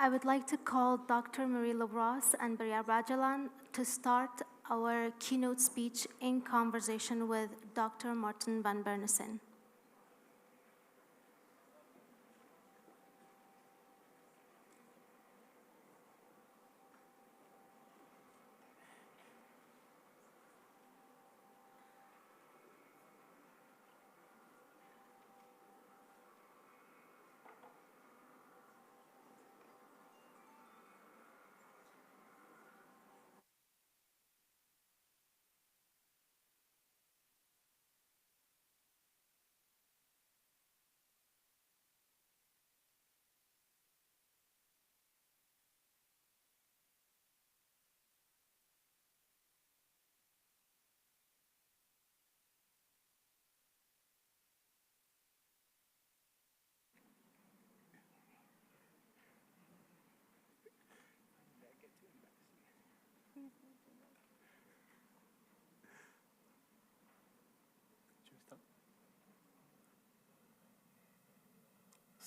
I would like to call Dr. Marie LaBrosse and Bryar Bajalan to start our keynote speech in conversation with Dr. Martin van Bruinessen.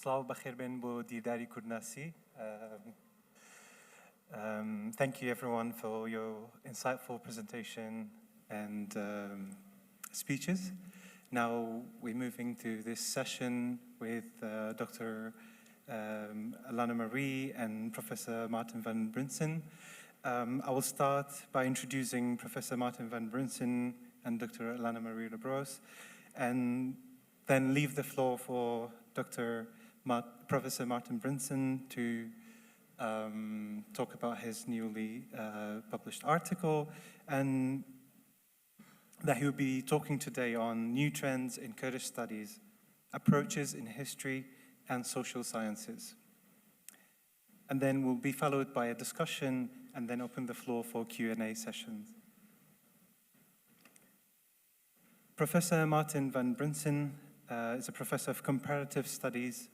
Slav b'khair ben bo دیداری کوردناسی. Thank you everyone for your insightful presentation and speeches. Now we're moving to this session with Dr. Alana Marie and Professor Martin van Bruinessen. I will start by introducing Professor Martin van Bruinessen and Dr. Alana Marie LaBrosse, and then leave the floor for Professor Martin Bruinessen to talk about his newly published article, and that he will be talking today on new trends in Kurdish studies, approaches in history and social sciences. And then we'll be followed by a discussion and then open the floor for Q&A sessions. Professor Martin van Bruinessen is a professor of comparative studies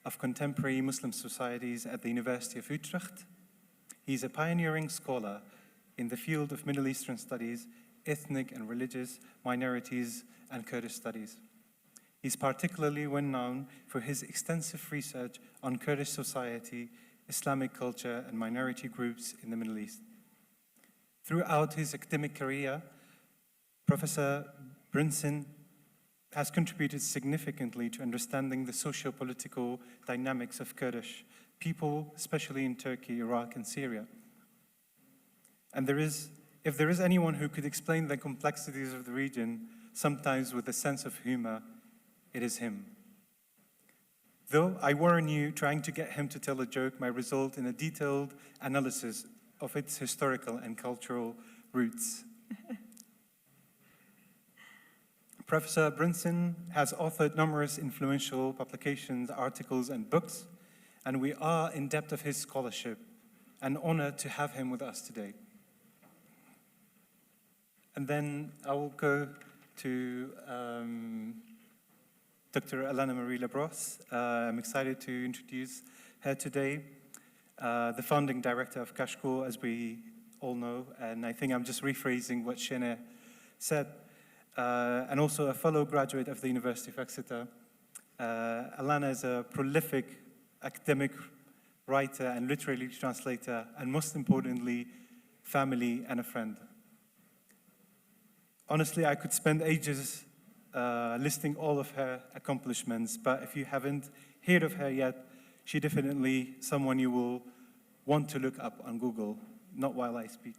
of contemporary Muslim societies at the University of Utrecht. He's a pioneering scholar in the field of Middle Eastern studies, ethnic and religious minorities, and Kurdish studies. He's particularly well known for his extensive research on Kurdish society, Islamic culture, and minority groups in the Middle East. Throughout his academic career, Professor Bruinessen has contributed significantly to understanding the socio-political dynamics of Kurdish people, especially in Turkey, Iraq, and Syria. And if there is anyone who could explain the complexities of the region, sometimes with a sense of humor, it is him. Though I warn you, trying to get him to tell a joke might result in a detailed analysis of its historical and cultural roots. Professor Bruinessen has authored numerous influential publications, articles, and books, and we are in debt of his scholarship and honored to have him with us today. And then I will go to Dr. Alana Marie LaBrosse. I'm excited to introduce her today, the founding director of Kashkul, as we all know, and I think I'm just rephrasing what Shene said. And also a fellow graduate of the University of Exeter. Alana is a prolific academic writer and literary translator, and most importantly, family and a friend. Honestly, I could spend ages listing all of her accomplishments, but if you haven't heard of her yet, she's definitely someone you will want to look up on Google, not while I speak.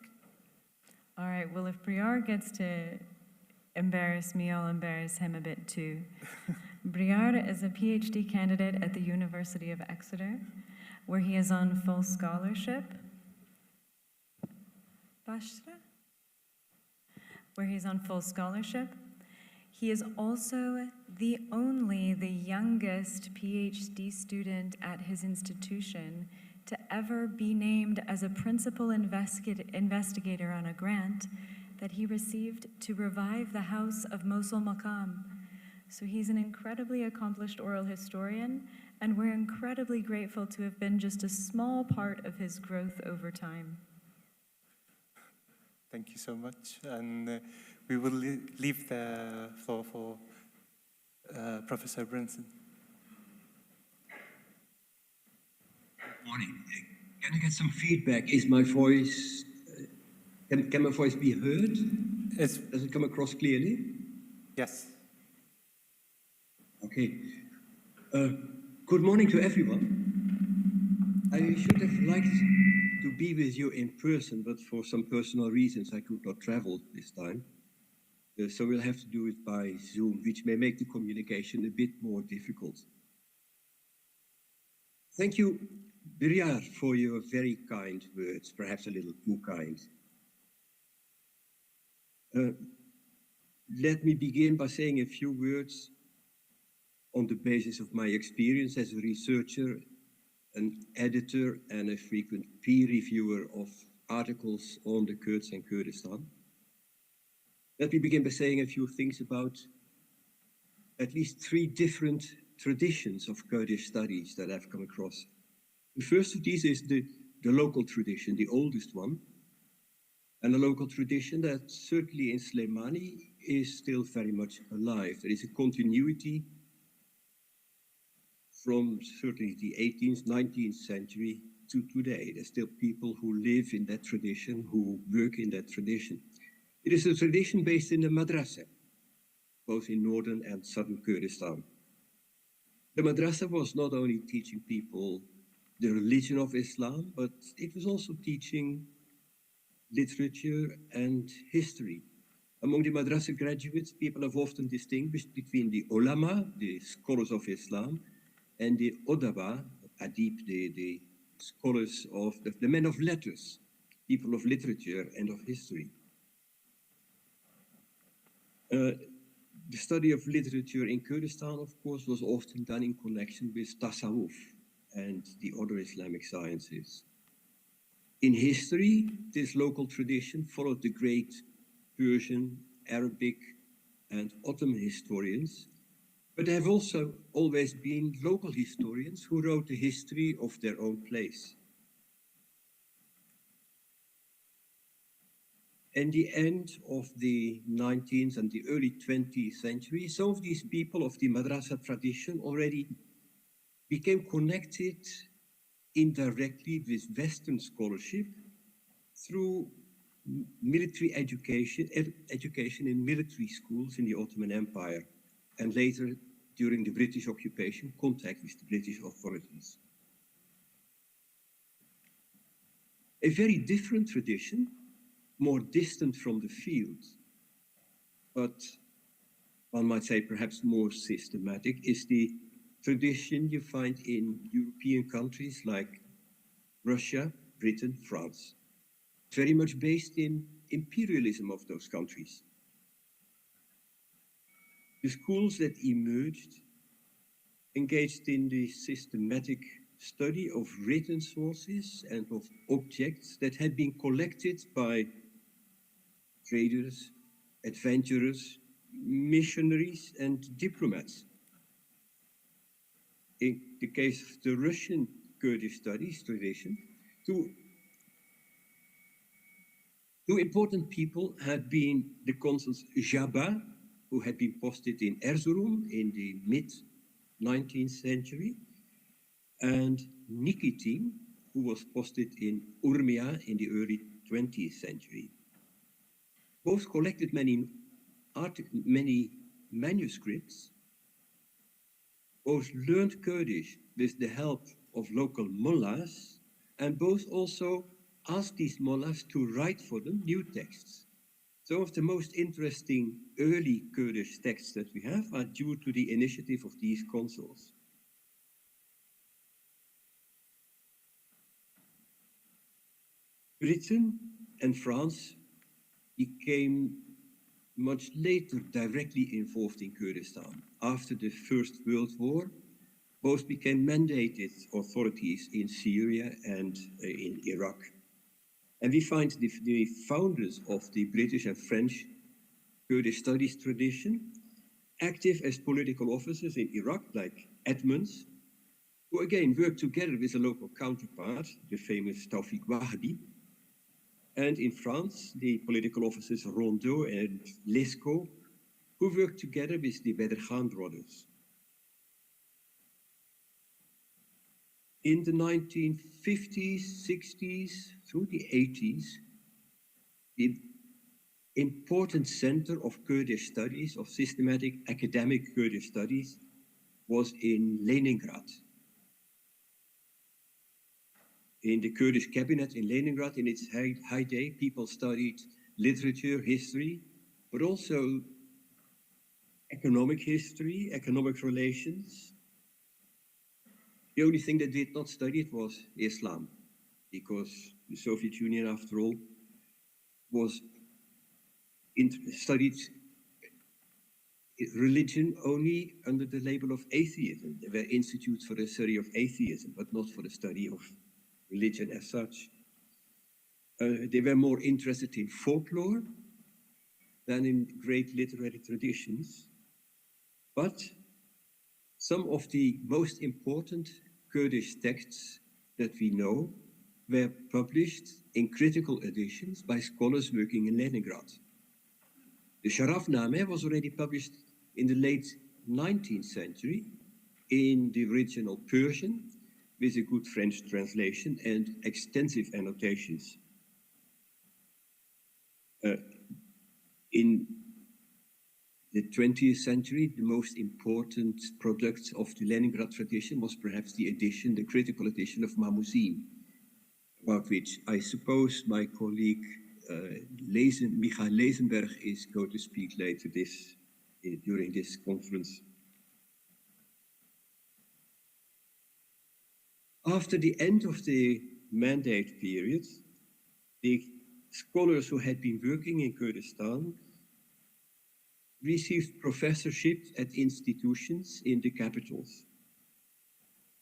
All right, well, if Bryar gets to embarrass me, I'll embarrass him a bit too. Bryar is a PhD candidate at the University of Exeter, where he is on full scholarship. He is also the youngest PhD student at his institution to ever be named as a principal investigator on a grant that he received to revive the house of Mosul Maqam. So he's an incredibly accomplished oral historian, and we're incredibly grateful to have been just a small part of his growth over time. Thank you so much. And we will leave the floor for Professor Bruinessen. Good morning. Can I get some feedback? Is my voice, can my voice be heard? Does it come across clearly? Yes. Okay. Good morning to everyone. I should have liked to be with you in person, but for some personal reasons I could not travel this time. So we'll have to do it by Zoom, which may make the communication a bit more difficult. Thank you, Bryar, for your very kind words, perhaps a little too kind. Let me begin by saying a few words on the basis of my experience as a researcher, an editor, and a frequent peer reviewer of articles on the Kurds and Kurdistan. Let me begin by saying a few things about at least three different traditions of Kurdish studies that I've come across. The first of these is the local tradition, the oldest one, and a local tradition that certainly in Slemani is still very much alive. There is a continuity from certainly the 18th, 19th century to today. There's still people who live in that tradition, who work in that tradition. It is a tradition based in the madrasa, both in northern and southern Kurdistan. The madrasa was not only teaching people the religion of Islam, but it was also teaching literature and history. Among the madrasa graduates, people have often distinguished between the ulama, the scholars of Islam, and the odaba, adib, the scholars of the men of letters, people of literature and of history. The study of literature in Kurdistan, of course, was often done in connection with tasawwuf and the other Islamic sciences. In history, this local tradition followed the great Persian, Arabic, and Ottoman historians, but there have also always been local historians who wrote the history of their own place. In the end of the 19th and the early 20th century, some of these people of the madrasa tradition already became connected indirectly with Western scholarship through military education in military schools in the Ottoman Empire, and later, during the British occupation, contact with the British authorities. A very different tradition, more distant from the field, but one might say perhaps more systematic, is the tradition you find in European countries like Russia, Britain, France. Very much based in imperialism of those countries. The schools that emerged engaged in the systematic study of written sources and of objects that had been collected by traders, adventurers, missionaries, and diplomats. In the case of the Russian Kurdish Studies tradition, two important people had been the consuls Jabba, who had been posted in Erzurum in the mid-19th century, and Nikitin, who was posted in Urmia in the early 20th century. Both collected many manuscripts, both learned Kurdish with the help of local mullahs, and both also asked these mullahs to write for them new texts. Some of the most interesting early Kurdish texts that we have are due to the initiative of these consuls. Britain and France became much later directly involved in Kurdistan. After the First World War, both became mandated authorities in Syria and in Iraq. And we find the founders of the British and French Kurdish studies tradition active as political officers in Iraq, like Edmonds, who again worked together with a local counterpart, the famous Tawfiq Wahbi. And in France, the political officers Rondeau and Lescaut, who worked together with the Bedr Khan brothers. In the 1950s, 60s, through the 80s, the important center of Kurdish studies, of systematic academic Kurdish studies, was in Leningrad. In the Kurdish cabinet in Leningrad, in its high day, people studied literature, history, but also economic history, economic relations. The only thing they did not study it was Islam, because the Soviet Union, after all, was studied religion only under the label of atheism. There were institutes for the study of atheism, but not for the study of religion as such. They were more interested in folklore than in great literary traditions. But some of the most important Kurdish texts that we know were published in critical editions by scholars working in Leningrad. The Sharafnameh was already published in the late 19th century in the original Persian, with a good French translation and extensive annotations. In the 20th century, the most important product of the Leningrad tradition was perhaps the edition, the critical edition of Mamoudzine, about which I suppose my colleague Michael Lezenberg is going to speak later during this conference. After the end of the mandate period, the scholars who had been working in Kurdistan received professorships at institutions in the capitals.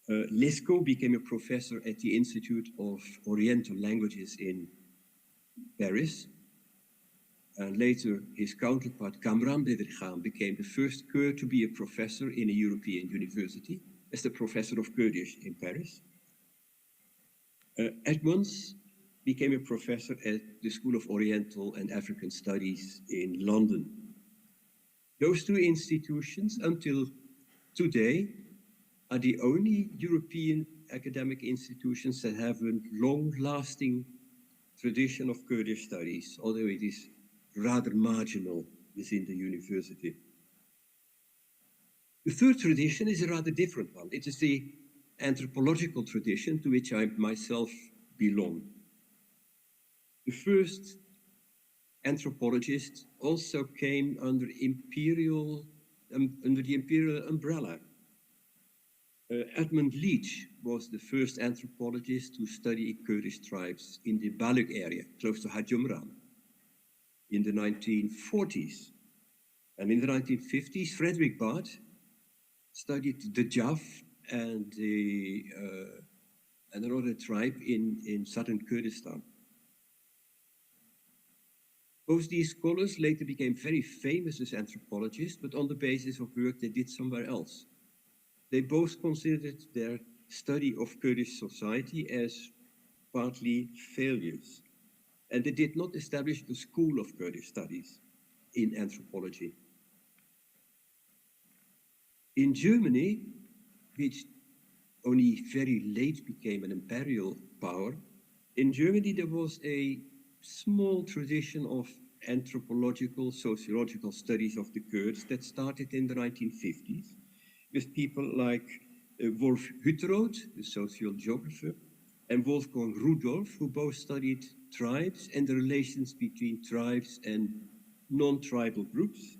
Lesko became a professor at the Institute of Oriental Languages in Paris. And later, his counterpart, Kamran Bedirgan, became the first Kurd to be a professor in a European university, as the professor of Kurdish in Paris. Edmonds became a professor at the School of Oriental and African Studies in London. Those two institutions, until today, are the only European academic institutions that have a long-lasting tradition of Kurdish studies, although it is rather marginal within the university. The third tradition is a rather different one. It is the anthropological tradition to which I myself belong. The first anthropologists also came under the imperial umbrella. Edmund Leach was the first anthropologist to study Kurdish tribes in the Baluk area, close to Hadjumran, in the 1940s. And in the 1950s, Frederick Bart studied the Jaf and another tribe in southern Kurdistan. Both these scholars later became very famous as anthropologists, but on the basis of work they did somewhere else. They both considered their study of Kurdish society as partly failures, and they did not establish the school of Kurdish studies in anthropology. In Germany, which only very late became an imperial power, in Germany there was a small tradition of anthropological, sociological studies of the Kurds that started in the 1950s with people like Wolf Hütteroth, the social geographer, and Wolfgang Rudolph, who both studied tribes and the relations between tribes and non-tribal groups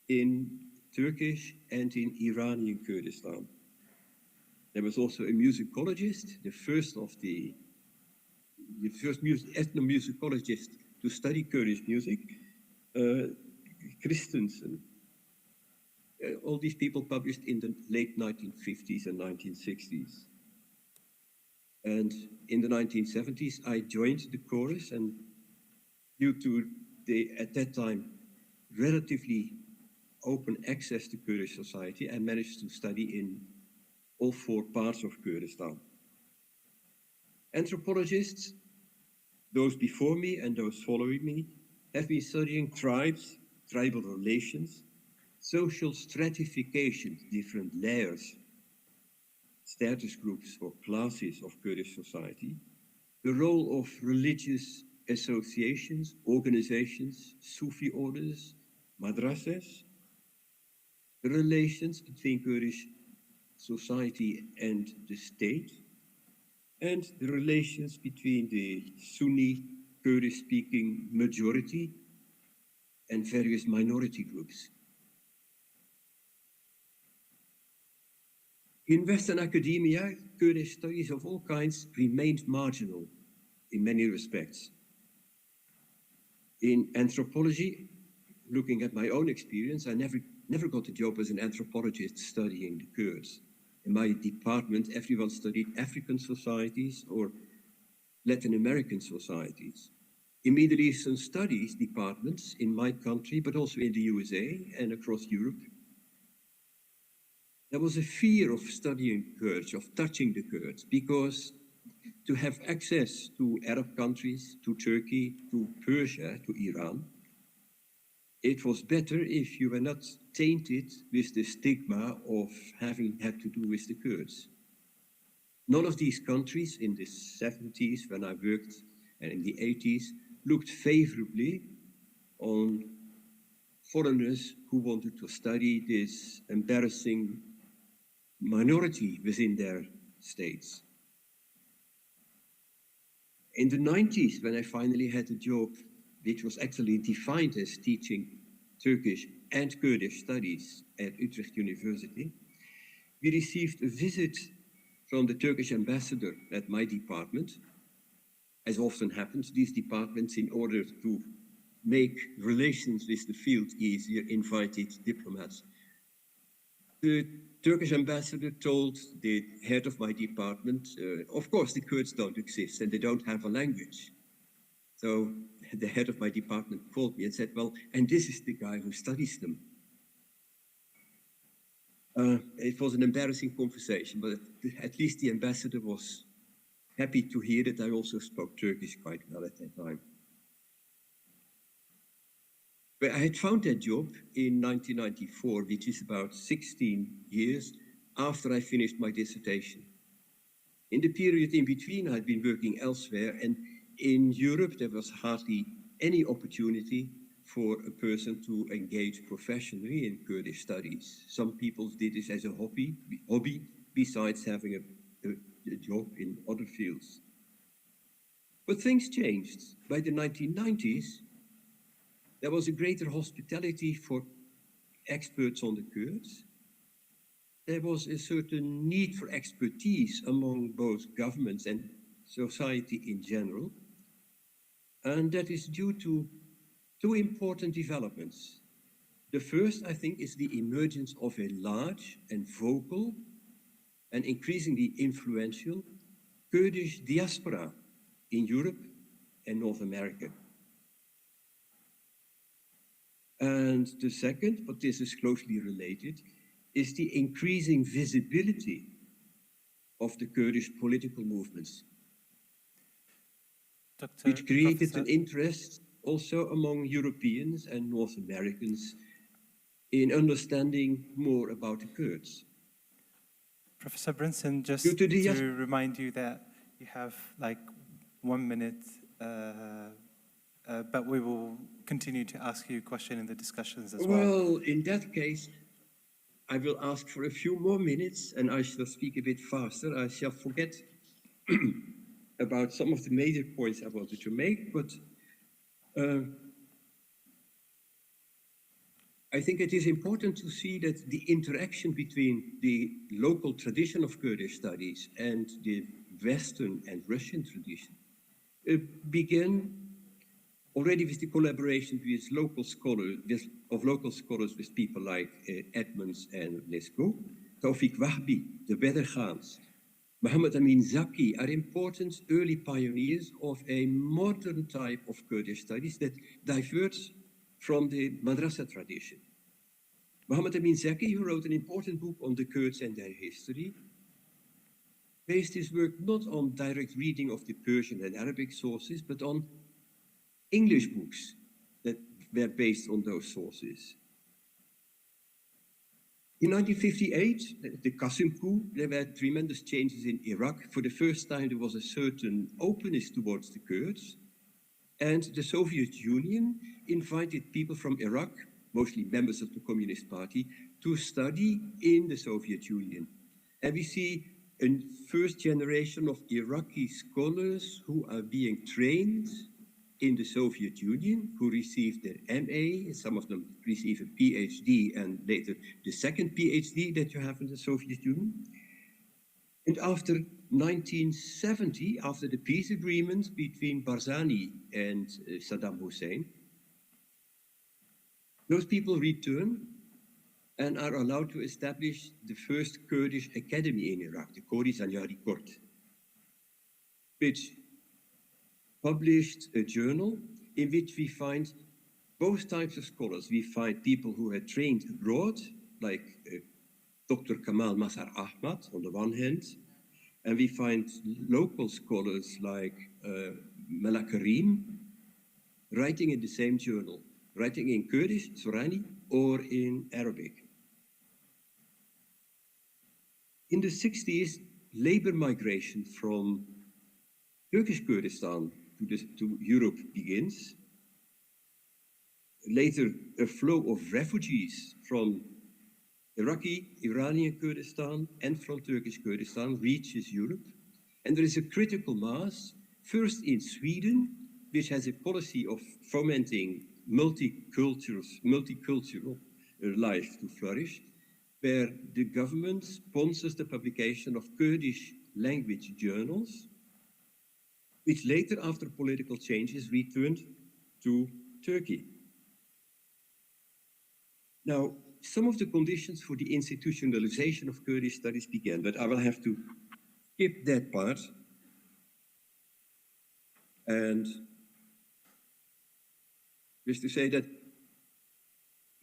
in Turkish and in Iranian Kurdistan. There was also a musicologist, the first ethnomusicologist to study Kurdish music, Christensen. All these people published in the late 1950s and 1960s. And in the 1970s, I joined the chorus, and due to the, at that time, relatively open access to Kurdish society, I managed to study in all four parts of Kurdistan. Anthropologists, those before me and those following me, have been studying tribes, tribal relations, social stratification, different layers, status groups or classes of Kurdish society, the role of religious associations, organizations, Sufi orders, madrasas, the relations between Kurdish society and the state, and the relations between the Sunni Kurdish-speaking majority and various minority groups. In Western academia, Kurdish studies of all kinds remained marginal in many respects. In anthropology, looking at my own experience, I never got a job as an anthropologist studying the Kurds. In my department, everyone studied African societies or Latin American societies. In Middle Eastern studies departments in my country, but also in the USA and across Europe, there was a fear of studying Kurds, of touching the Kurds, because to have access to Arab countries, to Turkey, to Persia, to Iran, it was better if you were not tainted with the stigma of having had to do with the Kurds. None of these countries in the 70s, when I worked, and in the 80s, looked favorably on foreigners who wanted to study this embarrassing minority within their states. In the 90s, when I finally had a job which was actually defined as teaching Turkish and Kurdish studies at Utrecht University, we received a visit from the Turkish ambassador at my department. As often happens, these departments, in order to make relations with the field easier, invited diplomats. The Turkish ambassador told the head of my department, of course the Kurds don't exist and they don't have a language. So the head of my department called me and said, well, and this is the guy who studies them. It was an embarrassing conversation, but at least the ambassador was happy to hear that I also spoke Turkish quite well at that time. But I had found that job in 1994, which is about 16 years after I finished my dissertation. In the period in between, I'd been working elsewhere, and in Europe, there was hardly any opportunity for a person to engage professionally in Kurdish studies. Some people did this as a hobby besides having a job in other fields. But things changed. By the 1990s, there was a greater hospitality for experts on the Kurds. There was a certain need for expertise among both governments and society in general. And that is due to two important developments. The first, I think, is the emergence of a large and vocal and increasingly influential Kurdish diaspora in Europe and North America. And the second, but this is closely related, is the increasing visibility of the Kurdish political movements, which created an interest also among Europeans and North Americans in understanding more about the Kurds. Professor Bruinessen, just to remind you that you have like 1 minute, but we will continue to ask you a question in the discussions as well. Well, in that case, I will ask for a few more minutes and I shall speak a bit faster. I shall forget about some of the major points I wanted to make, but I think it is important to see that the interaction between the local tradition of Kurdish studies and the Western and Russian tradition began already with the collaboration with local scholars with people like Edmonds and Lesko, Tawfiq Wahbi, the Bedrghaans, Muhammad Amin Zaki are important early pioneers of a modern type of Kurdish studies that diverges from the madrasa tradition. Muhammad Amin Zaki, who wrote an important book on the Kurds and their history, based his work not on direct reading of the Persian and Arabic sources, but on English books that were based on those sources. In 1958, the Qasim coup, there were tremendous changes in Iraq. For the first time, there was a certain openness towards the Kurds. And the Soviet Union invited people from Iraq, mostly members of the Communist Party, to study in the Soviet Union. And we see a first generation of Iraqi scholars who are being trained in the Soviet Union, who received their MA, some of them receive a PhD, and later the second PhD that you have in the Soviet Union. And after 1970, after the peace agreement between Barzani and Saddam Hussein, those people return and are allowed to establish the first Kurdish academy in Iraq, the Kurdish Court, which published a journal in which we find both types of scholars. We find people who had trained abroad, like Dr. Kamal Mazhar Ahmad on the one hand, and we find local scholars like Mela Karim writing in the same journal, writing in Kurdish, Sorani, or in Arabic. In the 60s, labor migration from Turkish Kurdistan to Europe begins. Later, a flow of refugees from Iraqi, Iranian Kurdistan, and from Turkish Kurdistan reaches Europe. And there is a critical mass, first in Sweden, which has a policy of fomenting multicultural life to flourish, where the government sponsors the publication of Kurdish language journals, which later, after political changes, returned to Turkey. Now, some of the conditions for the institutionalization of Kurdish studies began, but I will have to skip that part. And just to say that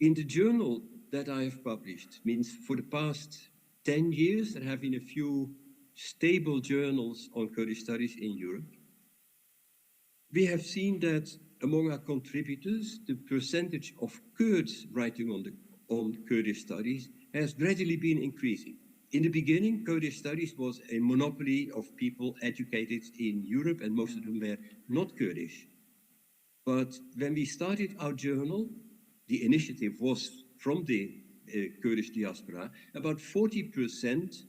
in the journal that I have published, means for the past 10 years, there have been a few stable journals on Kurdish studies in Europe. We have seen that among our contributors, the percentage of Kurds writing on Kurdish studies has gradually been increasing. In the beginning, Kurdish studies was a monopoly of people educated in Europe, and most of them were not Kurdish. But when we started our journal, the initiative was from the Kurdish diaspora. About 40%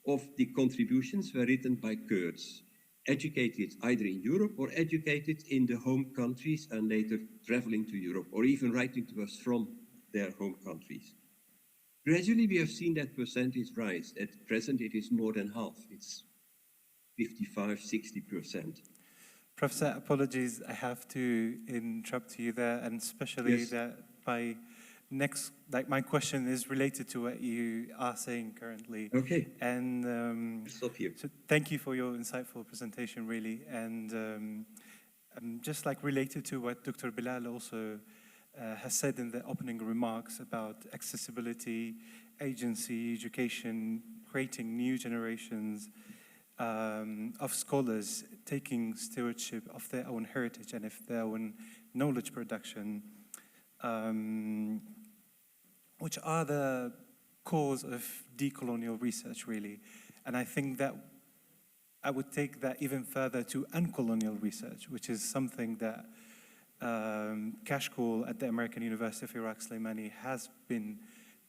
of the contributions were written by Kurds, educated either in Europe or educated in the home countries and later traveling to Europe, or even writing to us from their home countries. Gradually, we have seen that percentage rise. At present, it is more than half. It's 55, 60%. Professor, apologies, I have to interrupt you there, and especially Yes. that my question is related to what you are saying currently. Okay. And Stop here. so thank you for your insightful presentation, really. And just like related to what Dr. Bilal also has said in the opening remarks about accessibility, agency, education, creating new generations of scholars taking stewardship of their own heritage and of their own knowledge production, which are the cause of decolonial research, really. And I think that I would take that even further to uncolonial research, which is something that Kashkul at the American University of Iraq Slimani has been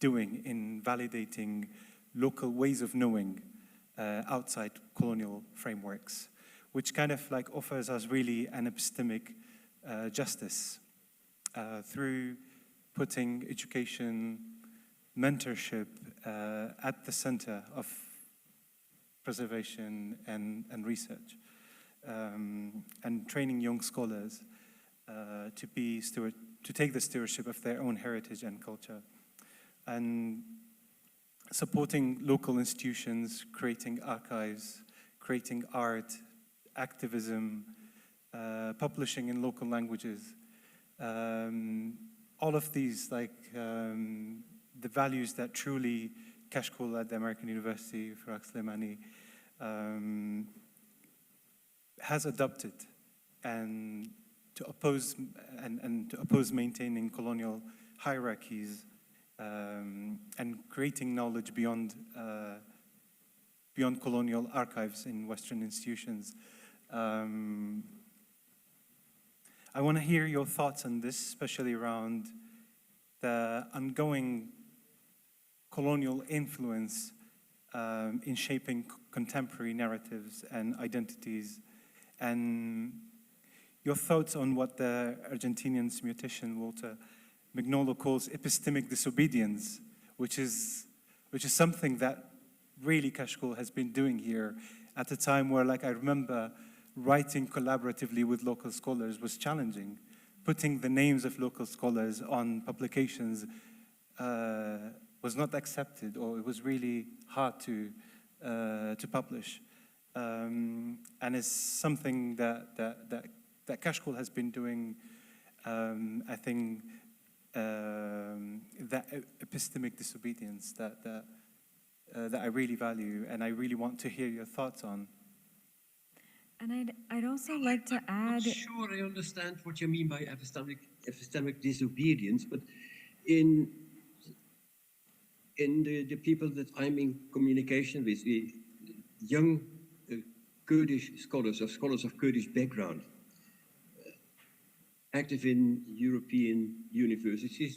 doing in validating local ways of knowing outside colonial frameworks, which kind of like offers us really an epistemic justice through putting education, mentorship at the center of preservation and research, and training young scholars to take the stewardship of their own heritage and culture, and supporting local institutions, creating archives, creating art, activism, publishing in local languages. All of these, the values that truly Kashkul at the American University of Iraq Slimani has adopted, and to oppose maintaining colonial hierarchies and creating knowledge beyond colonial archives in Western institutions. I want to hear your thoughts on this, especially around the ongoing colonial influence in shaping contemporary narratives and identities, and your thoughts on what the Argentinian semiotician Walter Mignolo calls epistemic disobedience, which is something that really Kashkul has been doing here at a time where, like, I remember writing collaboratively with local scholars was challenging. Putting the names of local scholars on publications was not accepted, or it was really hard to publish. And it's something that Kashkul has been doing, I think, that epistemic disobedience that I really value, and I really want to hear your thoughts on. And I'd also like to add... I'm not sure I understand what you mean by epistemic disobedience, but in the people that I'm in communication with, the young Kurdish scholars, or scholars of Kurdish background, active in European universities,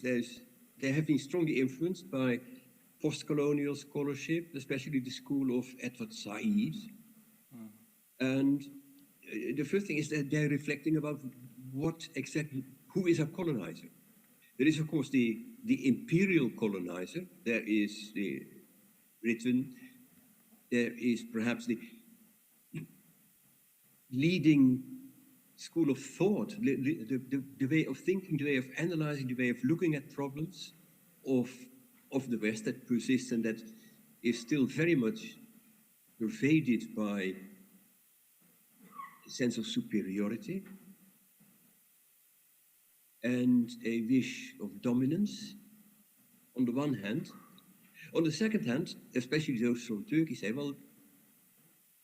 they have been strongly influenced by post-colonial scholarship, especially the school of Edward Said. And the first thing is that they're reflecting about what exactly, who is a colonizer. There is, of course, the imperial colonizer. There is the written, there is perhaps the leading school of thought, the way of thinking, the way of analyzing, the way of looking at problems of the West that persists and that is still very much pervaded by a sense of superiority and a wish of dominance on the one hand. On the second hand, especially those from Turkey say, well,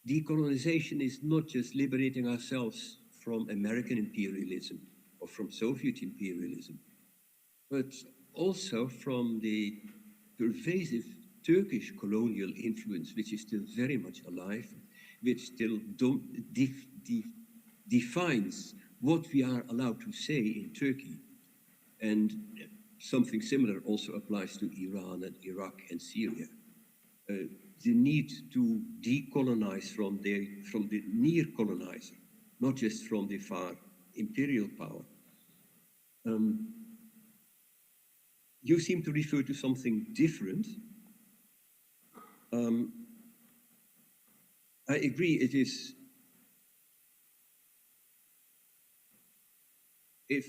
decolonization is not just liberating ourselves from American imperialism or from Soviet imperialism, but also from the pervasive Turkish colonial influence, which is still very much alive, which still defines what we are allowed to say in Turkey. And something similar also applies to Iran and Iraq and Syria. The need to decolonize from the near colonizer, not just from the far imperial power. You seem to refer to something different. I agree, it is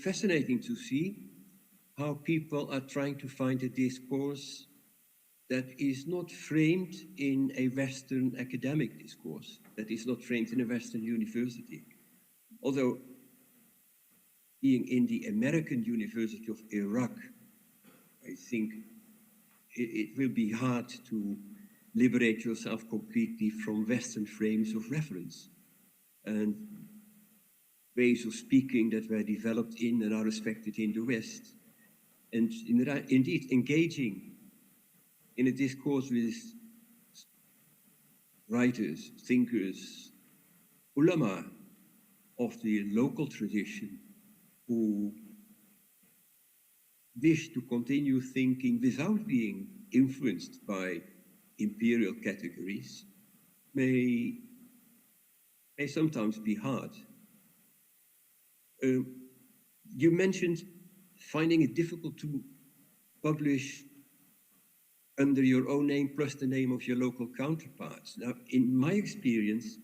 fascinating to see how people are trying to find a discourse that is not framed in a Western academic discourse, that is not framed in a Western university. Although being in the American University of Iraq, I think it will be hard to liberate yourself completely from Western frames of reference and ways of speaking that were developed in and are respected in the West. And indeed, engaging in a discourse with writers, thinkers, ulama of the local tradition who wish to continue thinking without being influenced by imperial categories may sometimes be hard. You mentioned finding it difficult to publish under your own name plus the name of your local counterparts. Now, in my experience,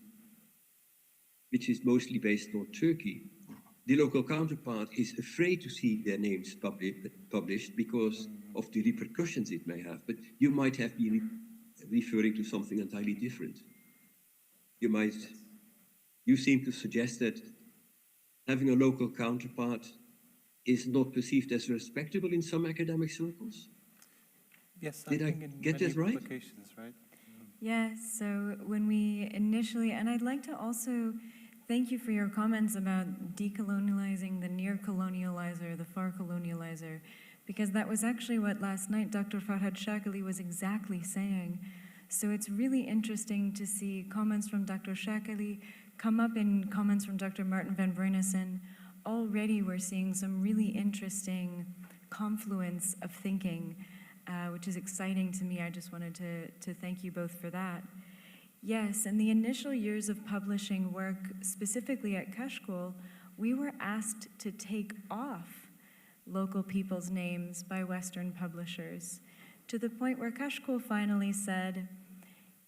which is mostly based on Turkey, the local counterpart is afraid to see their names published because of the repercussions it may have. But you might have been referring to something entirely different. You seem to suggest that having a local counterpart is not perceived as respectable in some academic circles? Yes, Did I get that right? Right? Yes, so when we initially, and I'd like to also thank you for your comments about decolonializing the near colonializer, the far colonializer, because that was actually what last night Dr. Farhad Shakali was exactly saying. So it's really interesting to see comments from Dr. Shakali come up in comments from Dr. Martin van Bruinessen. Already we're seeing some really interesting confluence of thinking, which is exciting to me. I just wanted to thank you both for that. Yes, in the initial years of publishing work, specifically at Kashkul, we were asked to take off local people's names by Western publishers, to the point where Kashkul finally said,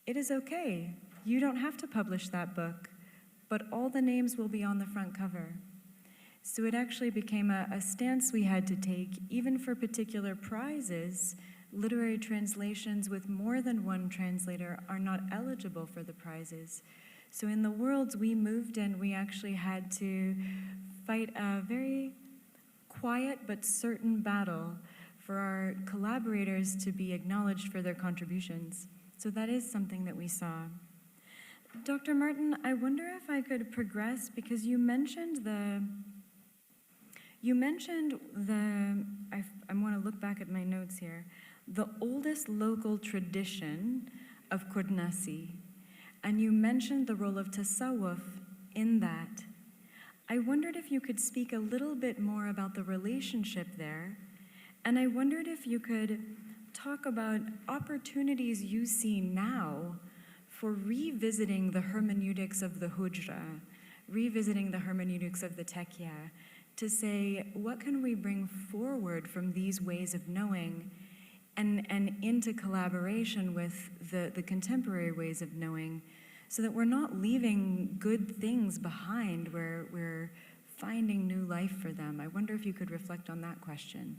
"It is okay, you don't have to publish that book, but all the names will be on the front cover." So it actually became a stance we had to take, even for particular prizes. Literary translations with more than one translator are not eligible for the prizes. So in the worlds we moved in, we actually had to fight a very quiet but certain battle for our collaborators to be acknowledged for their contributions. So that is something that we saw. Dr. Martin, I wonder if I could progress, because I want to look back at my notes here, the oldest local tradition of Kurdish, and you mentioned the role of tasawwuf in that. I wondered if you could speak a little bit more about the relationship there, and I wondered if you could talk about opportunities you see now for revisiting the hermeneutics of the hujra, revisiting the hermeneutics of the tekya, to say, what can we bring forward from these ways of knowing and into collaboration with the contemporary ways of knowing, so that we're not leaving good things behind, we're finding new life for them. I wonder if you could reflect on that question.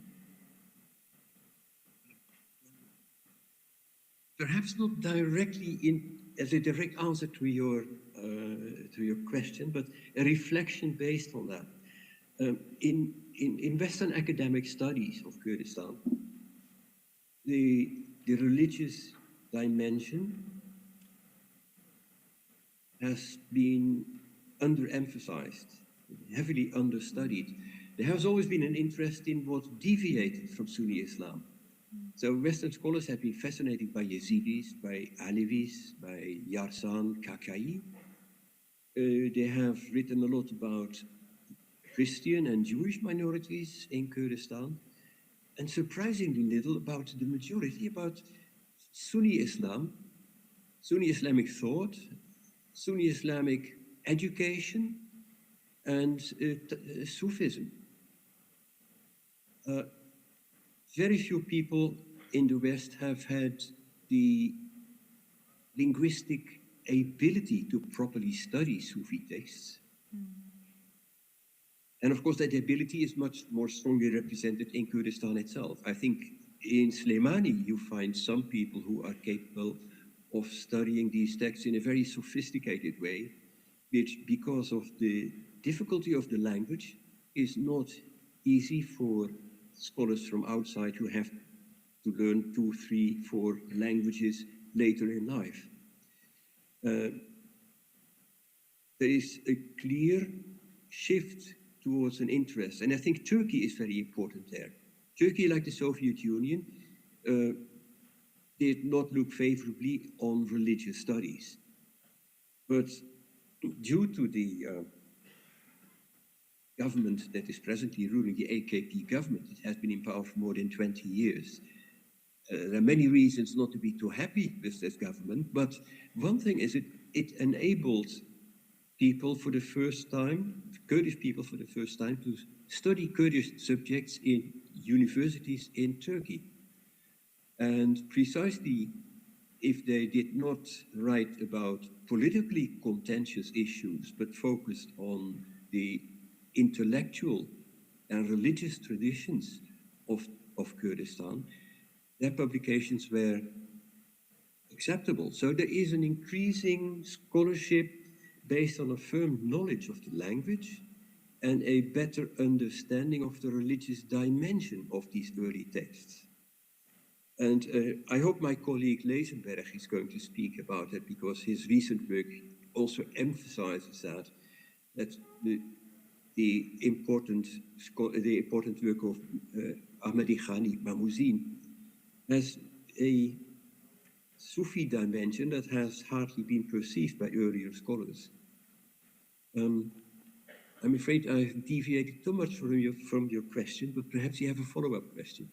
Perhaps not directly as a direct answer to your question, but a reflection based on that. In Western academic studies of Kurdistan, the religious dimension has been underemphasized, heavily understudied. There has always been an interest in what deviated from Sunni Islam. So Western scholars have been fascinated by Yazidis, by Alevis, by Yarsan, Kakai. They have written a lot about Christian and Jewish minorities in Kurdistan, and surprisingly little about the majority, about Sunni Islam, Sunni Islamic thought, Sunni Islamic education, and Sufism. Very few people in the West have had the linguistic ability to properly study Sufi texts. And of course, that ability is much more strongly represented in Kurdistan itself. I think in Slemani, you find some people who are capable of studying these texts in a very sophisticated way, which, because of the difficulty of the language, is not easy for scholars from outside who have to learn 2, 3, 4 languages later in life. There is a clear shift towards an interest, and I think Turkey is very important there. Turkey, like the Soviet Union, did not look favorably on religious studies. But due to the government that is presently ruling, the AKP government, it has been in power for more than 20 years. There are many reasons not to be too happy with this government, but one thing is it enabled people for the first time, Kurdish people for the first time, to study Kurdish subjects in universities in Turkey. And precisely if they did not write about politically contentious issues, but focused on the intellectual and religious traditions of Kurdistan, their publications were acceptable. So there is an increasing scholarship based on a firm knowledge of the language and a better understanding of the religious dimension of these early texts. And I hope my colleague Lezenberg is going to speak about it, because his recent work also emphasizes that the important work of Ahmadi Khani Mamoudzine, has a Sufi dimension that has hardly been perceived by earlier scholars. I'm afraid I've deviated too much from your question, but perhaps you have a follow-up question.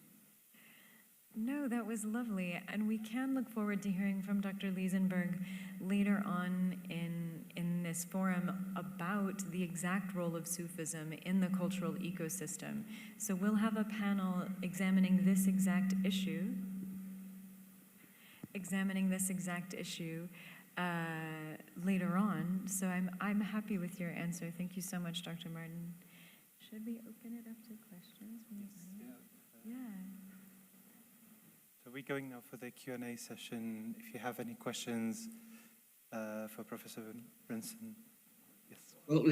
No, that was lovely. And we can look forward to hearing from Dr. Liesenberg later on in this forum about the exact role of Sufism in the cultural ecosystem. So we'll have a panel examining this exact issue. Later on. So I'm happy with your answer. Thank you so much, Dr. Martin. Should we open it up to questions? Yeah. So we're going now for the Q&A session. If you have any questions for Professor Bruinessen. Yes. Well,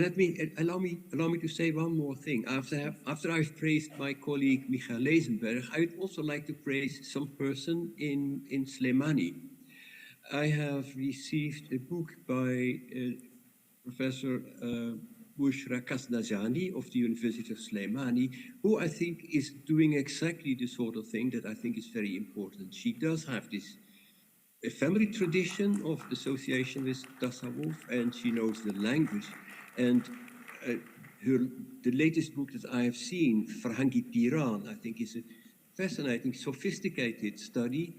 allow me to say one more thing. After I've praised my colleague Michael Liesenberg, I would also like to praise some person in Slimani. I have received a book by Professor Bushra Kasnazani of the University of Slimani, who I think is doing exactly the sort of thing that I think is very important. She does have this a family tradition of association with Tasawwuf, and she knows the language. And the latest book that I have seen, Farhangi Piran, I think is a fascinating, sophisticated study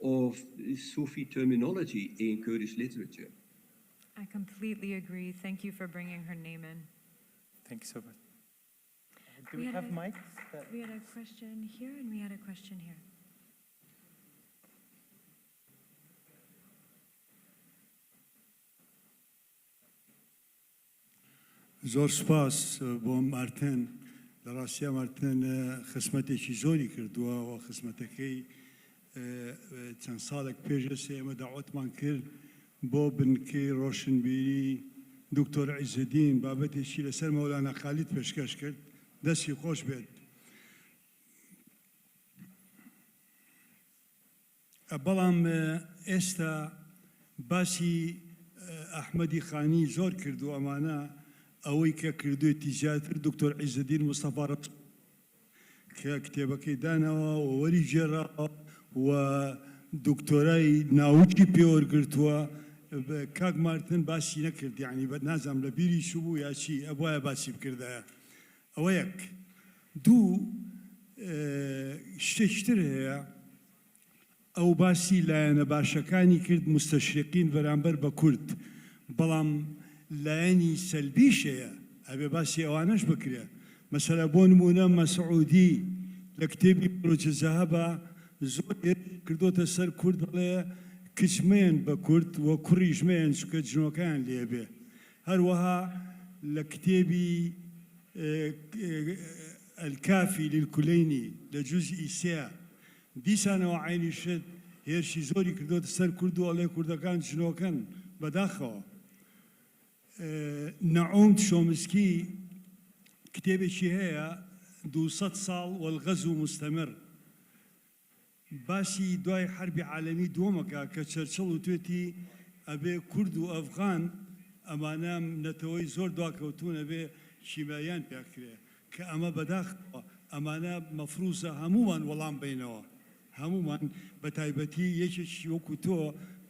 of Sufi terminology in Kurdish literature. I completely agree. Thank you for bringing her name in. Thank you so much. Do we have mics? We had a question here and we had a question here. زۆر سپاس بۆ مارتن لە ڕاستیە مارتن خزمەتێکی زۆری کردووە و خزمەتەکەی چەند ساڵێک پێش ئێمە داوەتمان کرد بۆ بنکەی ڕۆشنبیری دکتۆر عیزەدین بابەتێکی لەسەر مەولانا خالید پێشکەش کرد دەستی خۆش بێت. بەڵام ئێستا باسی ئەحمەدی خانی زۆر کردو ئەمانە ئەوەی کە کردوێتی زیاتر دکتۆر عیزەدین مستەفا کە کتێبەکەی دانەوە و وەری ژێڕاوە و دکتۆرای ناوچی پێوەرگرتووە کاک مارتن باسی نەکرد یعنی بە نازانم لە بیری شوبوو یا چی ئەوایە باسی بکردایە. ئەوە یەک. دوو شتێکتر هەیە ئەو باسی لایەنە باشەکانی کرد مستەشرقین بەرامبەر بە کورد بەڵام لایەنی سەلبیش هەیە ئەبێ باسی ئەوانەش بکرێ. مەسەلە بۆ نمونە مەسعودی لە کتێبی پرۆجە زەهەبە زۆر کردوتە سەر کورد دەڵێ کچمێن بە کورد و کوڕیژمێن چکە جنۆکەیان لێبێ. هەروەها لە کتێبی الکافی للکولینی لە جوزئی سێ دیسانەوە عینی شت هێرشی زۆری کردوتە سەر کورد و ئەڵێ کوردەکان جنۆکەن بەداخەوە. نەعوم شۆمسکی کتێبێکی هەیە 200 ساڵ والغەزو مستەمر باسی دوای حربی عالەمی دووەمەکە کە چەرچڵ و توێتی ئەبێ کورد و ئەفغان ئەمانە نەتەوەی زۆر دواکەوتونە بێ شیمایان پێکرێ کە ئەمە بەداخەوە ئەمانە مەفروزە هەمومان وەڵام بینەوە هەمومان بە تایبەتی یەکێکی وەکو تۆ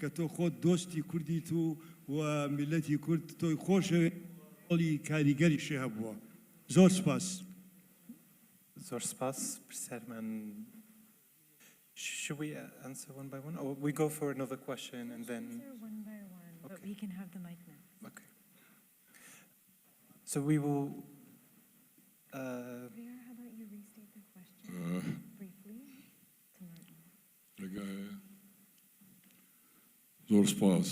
کە تۆ خۆت دۆستی کوردیت و میلەتی کورد تۆی خۆشە ئەڵی کاریگەریشی هەبووە. زۆر سپاس. زۆر سپاس پرسیارمان. Should we answer one by one, or we go for another question and then? Answer one by one, but Okay. we can have the mic now. Okay. So we will. Bryar, how about you restate the question briefly to Martin? زۆر سپاس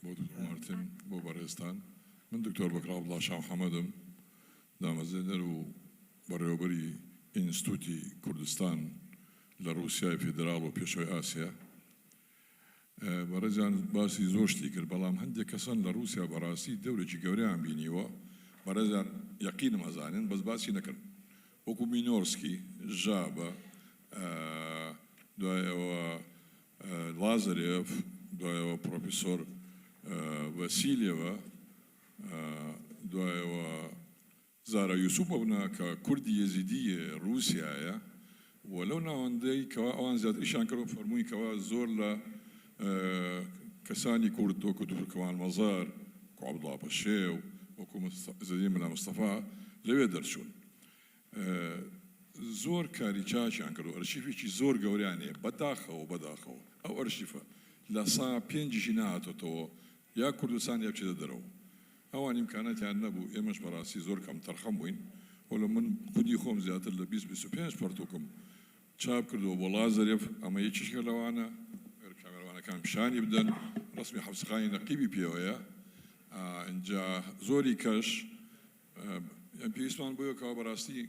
بۆ دکتۆر مارتن بۆ بەڕێستان. من دکتۆر بەکر عەبدوڵڵا شاو حەمەدم دامەزێنەر و بەڕێوەبەری ئینستیتوتی کوردستان لە رووسیای فێدراڵ و پێشەوەی ئاسیا. بەڕێزیان باسی زۆر شتی کرد بەڵام هەندێک کەسان لە رووسیا بەڕاستی دەورێکی گەورەیان بینیوە بەڕێزیان یەقینم ئەزانن بەس باسی نەکرد وەکو مینۆرسکی ژابە دوایەوە لازەرێف دوایەوە پرۆفیسۆر ڤەسیلیەوە دوایەوە زارە یوسوف بوونا کە کوردی یەزیدیە رووسیایە ولو ناوەندەی کەوا ئەوان زیاتر ئیشان کردەوە فەرمووی کەوا زۆر لە کەسانی کورد وەکو تورکەوان مەزار وەکو عەبدوڵڵا پەشێو وەکو زەدین مەلا مستەفا لەوێ دەرچوون زۆر کاری چاچیان کرد و ئەرشیفێکی زۆر گەوریان هەیە بەداخەوە ئەو ئەرشیفە لە سا پێنجیشی نهاتۆتەوە یا کوردستان یا بچێتە دەرەوە ئەوان ئیمکانەتیان نەبوو ئێمەش بەڕاستی زۆر کەم تەرخەم بووین وەڵام من خودی خۆم زیاتر لە 20-25 پەرتوکم چاپ کردەوە بۆ لازەرێف ئەمە یەکیشکە لەوانە کامێرەوانەکان پیشانی بدەن ڕسمی حەفسخانی نەقیبی پێوەیە اینجا زۆری کەش پێویستمان بۆیە کەوا بەڕاستی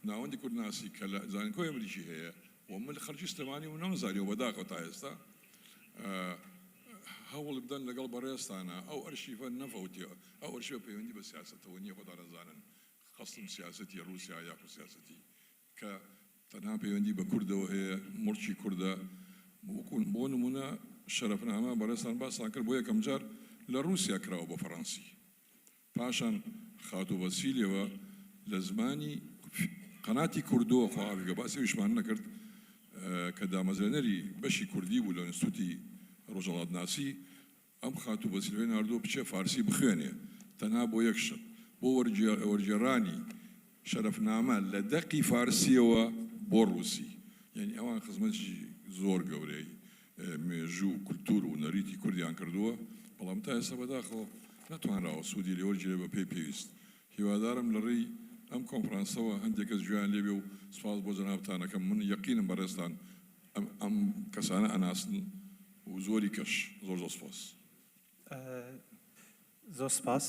ناوەندی کوردناسی کە لە زانکۆی ئەمریکی هەیە و من لە خەڵکی سلێمانی و نەمزانی و بەداخەوە تا ئێستا هەوڵ بدەن لەگەڵ بەڕێستانە ئەو ئەرشیفە نەفەوتێ ئەو ئەرشیفە پەیوەندی بە سیاسەتەوە نییە خۆتان دەزانن خەستم سیاسەتی رووسیا یاخو سیاسەتی کە تەنها پەیوەندی بە کوردەوە هەیە مرچی کووردە بۆ نمونە شەرەفنامە بەڕێستان باسان کرد بۆ یەکەم جار لە رووسیا کراوە بە فەڕەنسی پاشان خاتوبەسیلەوە لە زمانی قەناتی کوردۆ خواهاویگە باسی ویشمان نەکرد کە دامەزرێنەری بەشی کوردی بوو لە ئینستیتوتی ڕۆژهەڵاتناسی ئەم خاتوبەسیلەوەی ناردووە بچێ فارسی بخوێنێ تەنها بۆ یەک شت بۆ وەرجێڕانی شەرەفنامە لە دەقی فارسیەوە بۆ ڕووسی یعنی ئەوان خزمەتی زۆر گەورەی مێژوو کولتور و نەریتی کوردیان کردووە بەڵام تا ئێستا بەداخەوە نەتوانراوە سوودی لێوەرگێرێ بە پێی پێویست هیوادارم لە ڕێی ئەم کۆنفرانسەوە هەندێک کەس گوێیان لێبێ و سپاس بۆ جەنابتانەکەم من یەقینم بەڕێستان ئەم کەسانە ئەناسن و زۆری کەش زۆر سپاس زۆر سپاس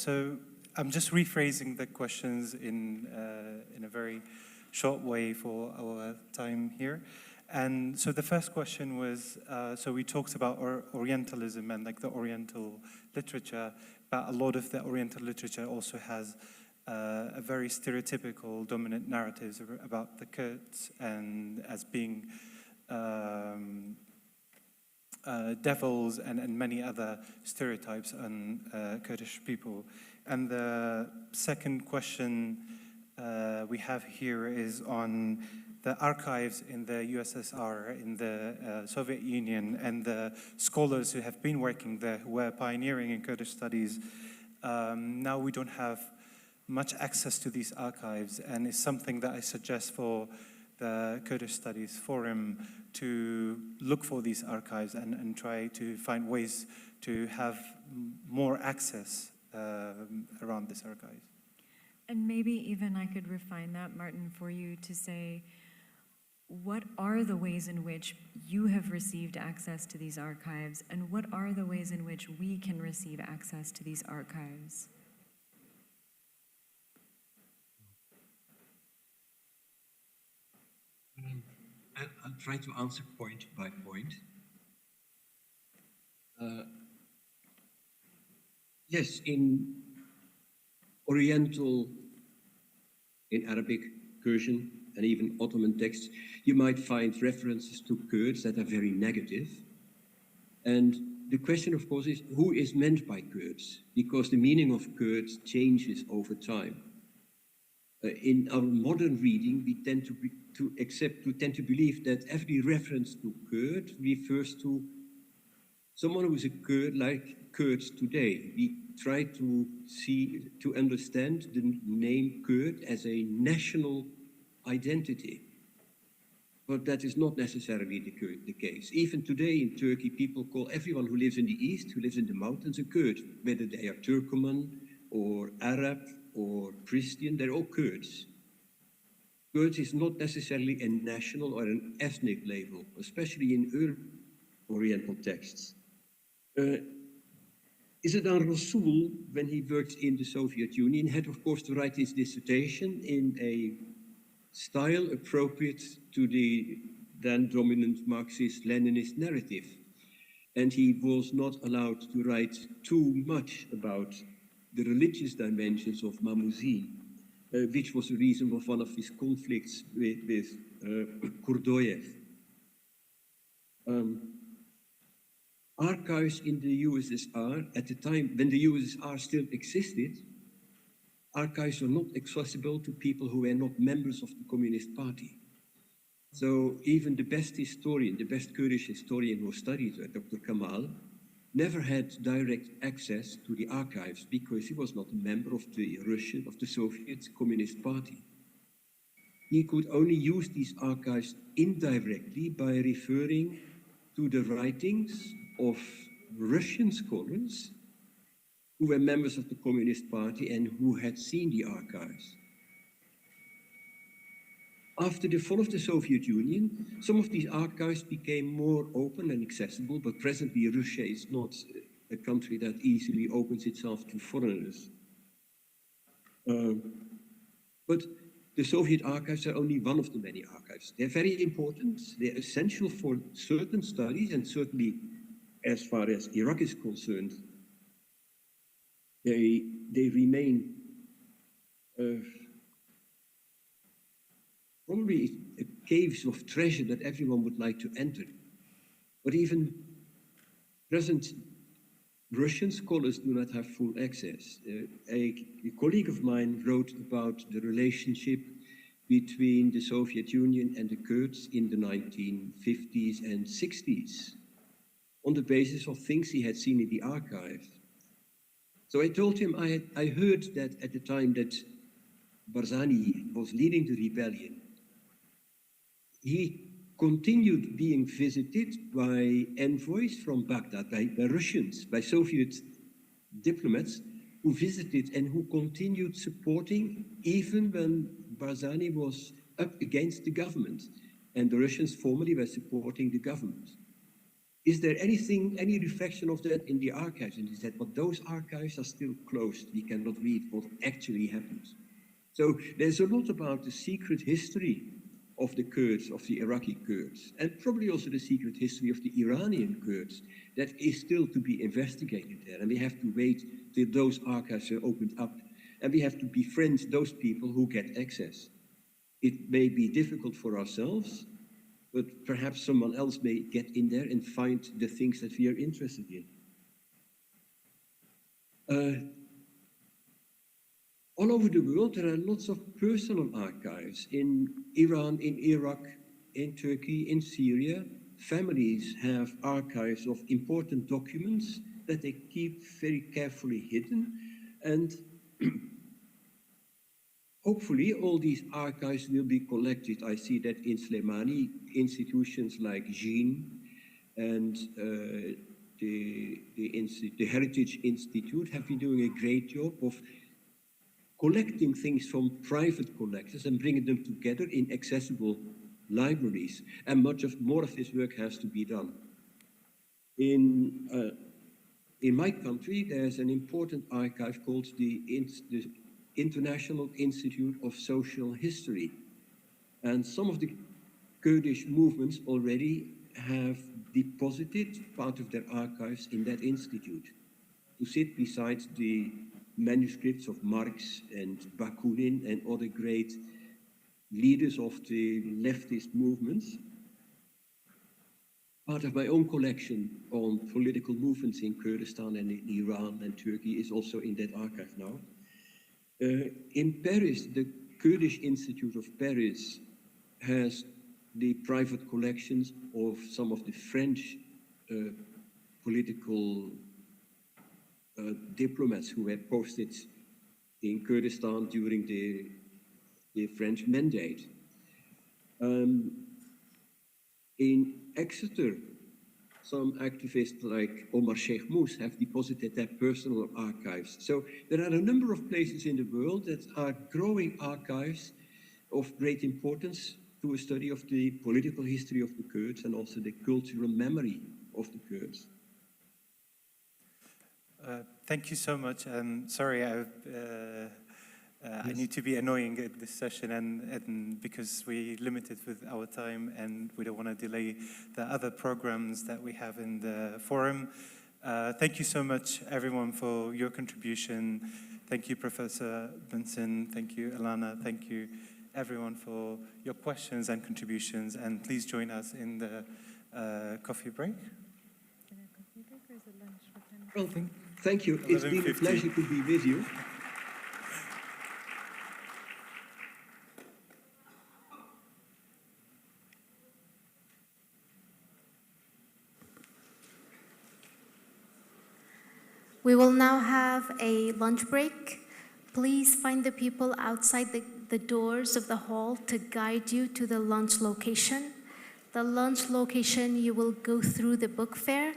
so I'm just rephrasing the questions in a very short way for our time here. And so the first question was, so we talked about Orientalism and like the Oriental literature, but a lot of the Oriental literature also has a very stereotypical dominant narratives about the Kurds and as being devils and many other stereotypes on Kurdish people. And the second question we have here is on the archives in the USSR, in the Soviet Union, and the scholars who have been working there, who were pioneering in Kurdish studies. Now we don't have much access to these archives, and it's something that I suggest for the Kurdish Studies Forum to look for these archives and try to find ways to have more access around this archive. And maybe even I could refine that, Martin, for you to say, what are the ways in which you have received access to these archives, and what are the ways in which we can receive access to these archives? I'll try to answer point by point. Yes, in Oriental, in Arabic, Persian, and even Ottoman texts, you might find references to Kurds that are very negative. And the question, of course, is who is meant by Kurds? Because the meaning of Kurds changes over time. In our modern reading, we tend to believe that every reference to Kurd refers to someone who is a Kurd like Kurds today. We try to understand the name Kurd as a national identity. But that is not necessarily the case. Even today in Turkey, people call everyone who lives in the east, who lives in the mountains, a Kurd, whether they are Turkoman or Arab or Christian, they're all Kurds. Kurds is not necessarily a national or an ethnic label, especially in early Oriental texts. Izzedan Rasul, when he worked in the Soviet Union, had of course to write his dissertation in a style appropriate to the then dominant Marxist-Leninist narrative. And he was not allowed to write too much about the religious dimensions of Mamoudzine, which was the reason of one of his conflicts with Kurdoyev. Archives in the USSR, at the time when the USSR still existed, archives were not accessible to people who were not members of the Communist Party. So even the best historian, the best Kurdish historian who studied Dr. Kamal, never had direct access to the archives because he was not a member of the Soviet Communist Party. He could only use these archives indirectly by referring to the writings of Russian scholars who were members of the Communist Party and who had seen the archives. After the fall of the Soviet Union, some of these archives became more open and accessible, but presently Russia is not a country that easily opens itself to foreigners. But the Soviet archives are only one of the many archives. They're very important, they're essential for certain studies, and certainly as far as Iraq is concerned, they remain probably caves of treasure that everyone would like to enter. But even present Russian scholars do not have full access. A colleague of mine wrote about the relationship between the Soviet Union and the Kurds in the 1950s and 60s on the basis of things he had seen in the archive. So I told him I heard that at the time that Barzani was leading the rebellion, he continued being visited by envoys from Baghdad, by Russians, by Soviet diplomats who visited and who continued supporting even when Barzani was up against the government and the Russians formally were supporting the government. Is there any reflection of that in the archives? And he said, but those archives are still closed. We cannot read what actually happened. So there's a lot about the secret history of the Kurds, of the Iraqi Kurds, and probably also the secret history of the Iranian Kurds that is still to be investigated there. And we have to wait till those archives are opened up, and we have to befriend those people who get access. It may be difficult for ourselves, but perhaps someone else may get in there and find the things that we are interested in. All over the world, there are lots of personal archives. In Iran, in Iraq, in Turkey, in Syria, families have archives of important documents that they keep very carefully hidden. And hopefully all these archives will be collected. I see that in Slemani, institutions like Jean and the Heritage Institute have been doing a great job of collecting things from private collectors and bringing them together in accessible libraries. And more of this work has to be done. In my country, there's an important archive called the International Institute of Social History. And some of the Kurdish movements already have deposited part of their archives in that institute to sit beside the manuscripts of Marx and Bakunin and other great leaders of the leftist movements. Part of my own collection on political movements in Kurdistan and in Iran and Turkey is also in that archive now. In Paris, the Kurdish Institute of Paris has the private collections of some of the French political diplomats who were posted in Kurdistan during the French mandate. In Exeter, some activists like Omar Sheikh Mous have deposited their personal archives. So there are a number of places in the world that are growing archives of great importance to a study of the political history of the Kurds and also the cultural memory of the Kurds. Thank you so much. Sorry, I need to be annoying at this session, and because we're limited with our time and we don't want to delay the other programs that we have in the forum. Thank you so much, everyone, for your contribution. Thank you, Professor Bruinessen. Thank you, Alana. Thank you, everyone, for your questions and contributions. And please join us in the coffee break. Well, thank you. It's been a pleasure to be with you. We will now have a lunch break. Please find the people outside the doors of the hall to guide you to the lunch location. The lunch location, you will go through the book fair.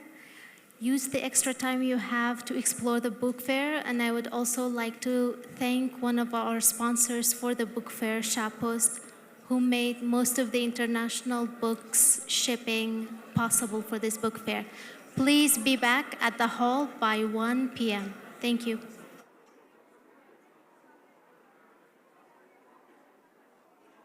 Use the extra time you have to explore the book fair, and I would also like to thank one of our sponsors for the book fair, Shapost, who made most of the international books shipping possible for this book fair. Please be back at the hall by 1 p.m. Thank you.